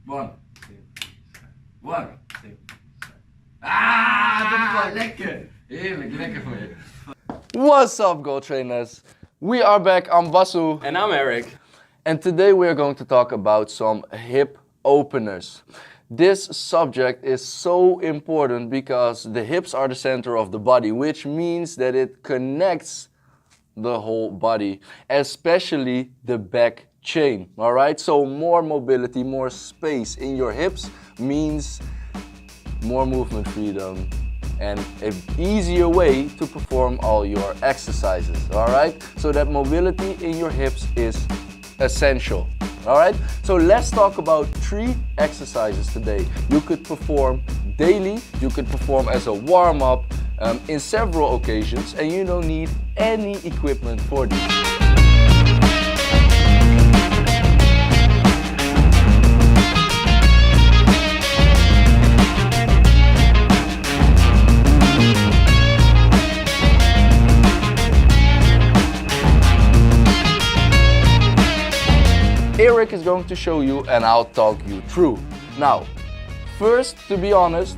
One. One. Ah, dat is wel lekker. Heerlijk, lekker voor je. What's up, GoalTrainers? We are back. I'm Bassou. And I'm Erik. And today we are going to talk about some hip openers. This subject is so important because the hips are the center of the body, which means that it connects the whole body, especially the back chain. All right, so more mobility, more space in your hips means more movement freedom and an easier way to perform all your exercises. All right, so that mobility in your hips is essential. All right, so let's talk about 3 exercises today. You could perform daily, you could perform as a warm-up in several occasions, and you don't need any equipment for these. Erik is going to show you and I'll talk you through. Now, first, to be honest,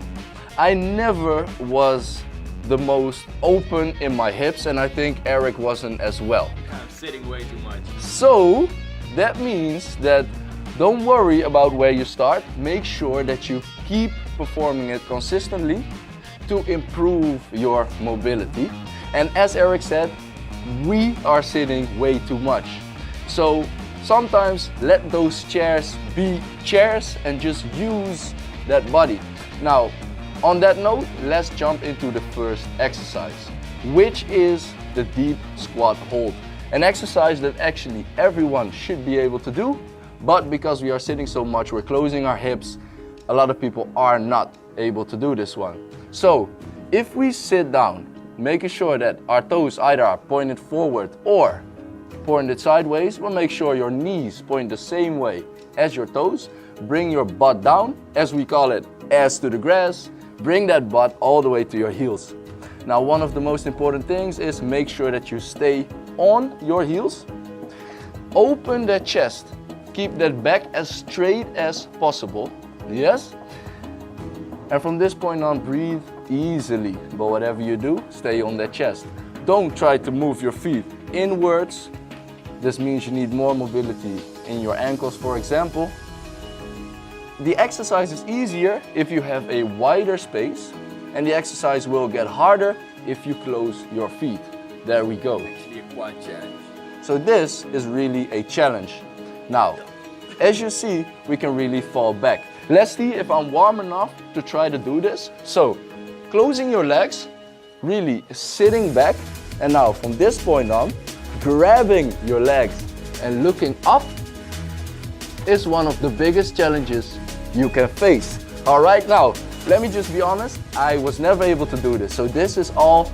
I never was the most open in my hips, and I think Erik wasn't as well. I'm sitting way too much. So that means that don't worry about where you start. Make sure that you keep performing it consistently to improve your mobility. And as Erik said, we are sitting way too much. So sometimes let those chairs be chairs and just use that body. Now, on that note, let's jump into the first exercise, which is the deep squat hold. An exercise that actually everyone should be able to do, but because we are sitting so much, we're closing our hips, a lot of people are not able to do this one. So, if we sit down, making sure that our toes either are pointed forward or pointed sideways, we'll make sure your knees point the same way as your toes. Bring your butt down, as we call it, ass to the grass. Bring that butt all the way to your heels. Now, one of the most important things is make sure that you stay on your heels. Open that chest. Keep that back as straight as possible. Yes? And from this point on, breathe easily. But whatever you do, stay on that chest. Don't try to move your feet inwards. This means you need more mobility in your ankles, for example. The exercise is easier if you have a wider space, and the exercise will get harder if you close your feet. There we go. Actually a quad challenge. So this is really a challenge. Now, as you see, we can really fall back. Let's see if I'm warm enough to try to do this. So, closing your legs, really sitting back, and now from this point on, grabbing your legs and looking up is one of the biggest challenges you can face. All right, now, let me just be honest, I was never able to do this. So this is all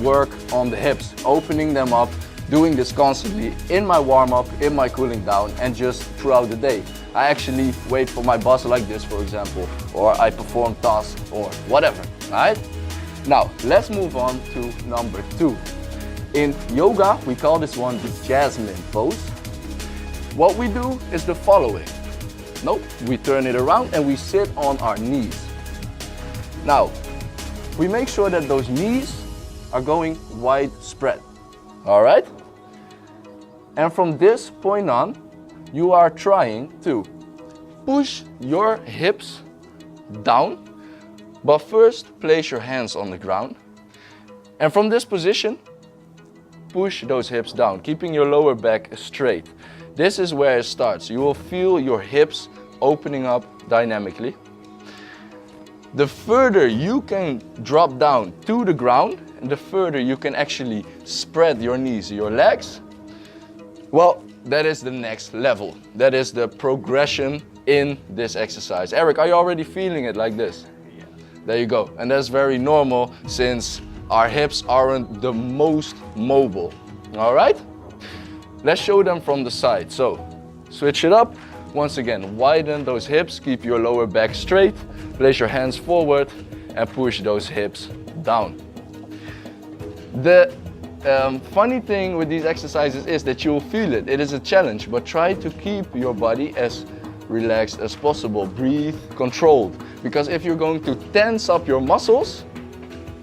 work on the hips, opening them up, doing this constantly in my warm-up, in my cooling down, and just throughout the day. I actually wait for my boss like this, for example, or I perform tasks or whatever, all right? Now, let's move on to number 2. In yoga, we call this one the Jasmine pose. What we do is the following. Nope, we turn it around and we sit on our knees. Now, we make sure that those knees are going widespread. All right? And from this point on, you are trying to push your hips down, but first place your hands on the ground. And from this position, push those hips down, keeping your lower back straight. This is where it starts. You will feel your hips opening up dynamically. The further you can drop down to the ground, the further you can actually spread your knees, your legs, well, that is the next level. That is the progression in this exercise. Erik, are you already feeling it like this? Yeah. There you go. And that's very normal since our hips aren't the most mobile. All right? Let's show them from the side. So, switch it up. Once again, widen those hips, keep your lower back straight, place your hands forward and push those hips down. The funny thing with these exercises is that you'll feel it. It is a challenge, but try to keep your body as relaxed as possible. Breathe controlled, because if you're going to tense up your muscles,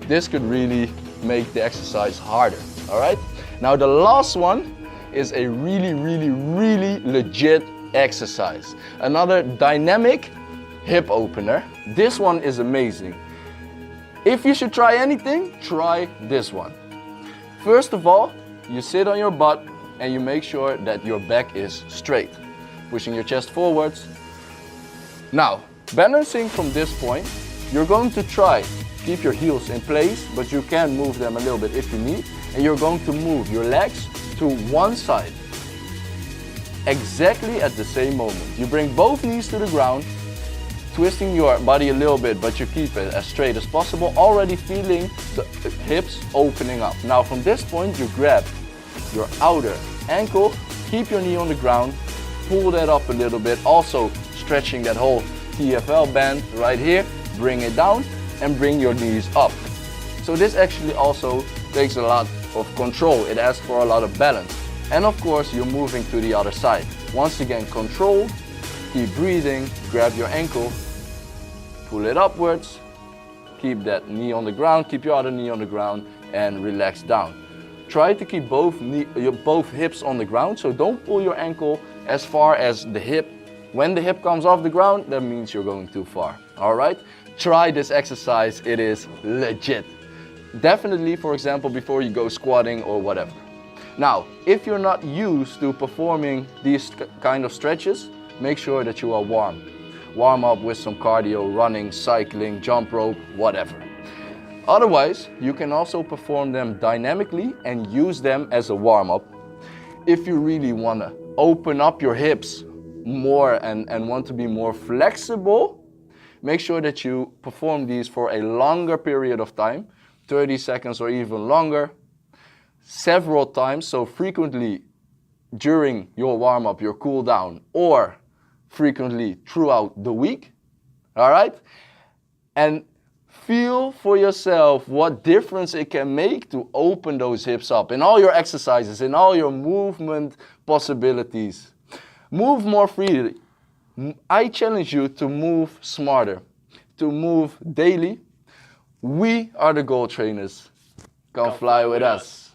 this could really make the exercise harder. All right? Now the last one is a really legit exercise. Another dynamic hip opener. This one is amazing. If you should try anything, try this one. First of all, you sit on your butt and you make sure that your back is straight, pushing your chest forwards. Now, balancing from this point, you're going to try keep your heels in place, but you can move them a little bit if you need, and you're going to move your legs to one side exactly at the same moment. You bring both knees to the ground, twisting your body a little bit, but you keep it as straight as possible, already feeling the hips opening up. Now from this point, you grab your outer ankle, keep your knee on the ground, pull that up a little bit, also stretching that whole TFL band right here, bring it down and bring your knees up. So this actually also takes a lot of control. It asks for a lot of balance. And of course, you're moving to the other side. Once again, control, keep breathing, grab your ankle, pull it upwards, keep that knee on the ground, keep your other knee on the ground, and relax down. Try to keep both hips on the ground, so don't pull your ankle as far as the hip. When the hip comes off the ground, that means you're going too far. All right? Try this exercise, it is legit. Definitely, for example, before you go squatting or whatever. Now, if you're not used to performing these kind of stretches, make sure that you are warm. Warm up with some cardio, running, cycling, jump rope, whatever. Otherwise, you can also perform them dynamically and use them as a warm-up. If you really want to open up your hips more and want to be more flexible, make sure that you perform these for a longer period of time, 30 seconds or even longer, several times, so frequently during your warm-up, your cool down, or frequently throughout the week. All right? And feel for yourself what difference it can make to open those hips up in all your exercises, in all your movement possibilities. Move more freely. I challenge you to move smarter, to move daily. We are the GoalTrainers. Come fly with us.